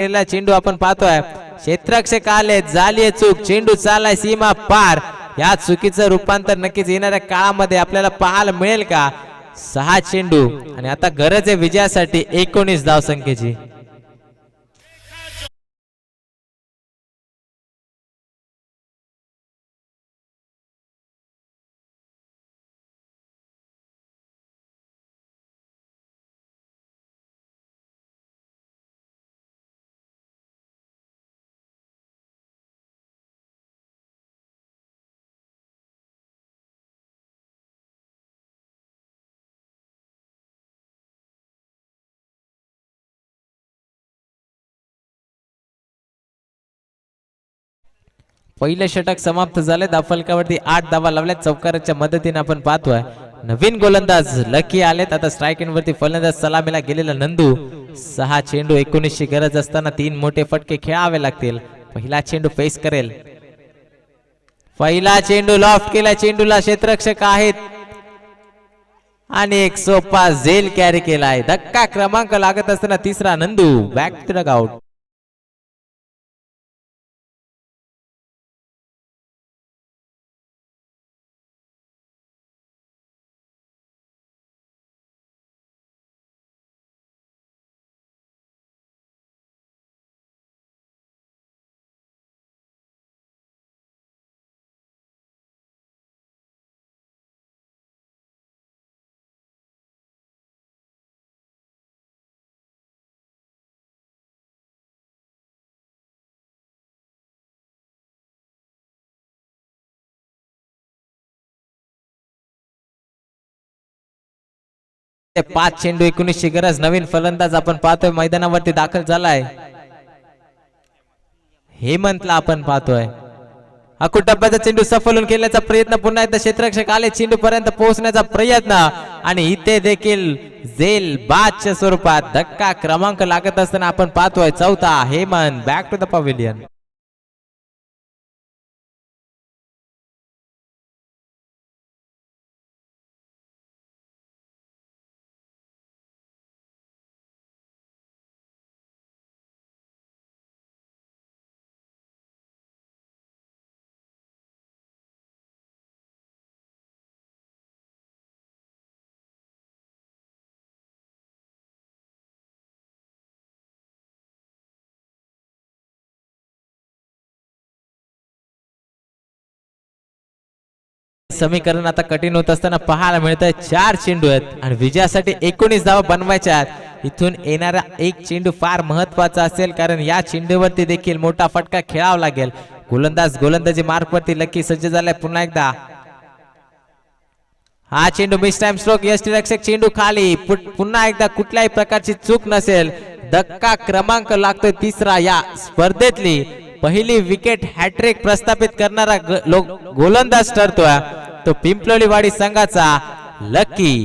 चेंडू आपण पाहतोय क्षेत्ररक्षक आले, झाली चूक, चेंडू चाललाय सीमा पार। या चुकीचं रूपांतर नक्कीच येणाऱ्या काळामध्ये आपल्याला पाहायला मिळेल का? 6 चेंडू आणि आता गरज आहे विजयासाठी 19 धावसंख्येची। पहिले षटक समाप्त झाले, धावफलकावरती 8 धावा लावल्या चौकाराच्या मदतीने आपण पाहतोय। नवीन गोलंदाज लकी आलेत, आता स्ट्राइक एंड वरती फलंदाज सलामीला गेलेला नंदू। 6 चेंडू 19 ची गरज असताना 3 मोठे फटके खेळावे लागतील। पहिला चेंडू फेस करेल, पहिला चेंडू लॉफ्ट केला, चेंडूला क्षेत्ररक्षक आहेत आणि एक सोपा झेल कॅरी केलाय। धक्का क्रमांक लागत असताना तिसरा Nandu back to the out. ते 5 चेंडू 19 ची गरज। नवीन फलंदाज आपण पाहतोय मैदानावरती दाखल झालाय, हेमंतला आपण पाहतोय। अकूट टप्प्याचा चेंडू सफलून खेळण्याचा प्रयत्न, पुन्हा एकदा क्षेत्ररक्षक आले, चेंडू पर्यंत पोहोचण्याचा प्रयत्न आणि इथे देखील झेल बादच्या स्वरूपात। धक्का क्रमांक लागत असताना आपण पाहतोय चौथा Hemant back to the pavilion. समीकरण आता कठीण होत असताना पाहायला मिळतंय 4 चेंडू आहेत आणि विजयासाठी 19 धावा बनवायच्या आहेत। इथून येणारा एक चेंडू फार महत्वाचा असेल, कारण या चेंडूवरती देखील मोठा फटका खेळावा लागेल। गोलंदाजी मार्कवरती लकी सज्ज झालाय। पुन्हा एकदा हा चेंडू मिस टाइम स्ट्रोक, यष्टिरक्षक चेंडू खाली, पुन्हा एकदा कुठल्याही प्रकारची चूक नसेल। धक्का क्रमांक लागतोय तिसरा, या स्पर्धेतली पहिली विकेट हॅट्रिक प्रस्थापित करणारा गोलंदाज ठरतोय तो पिंपलोलीवाडी संघाचा लकी।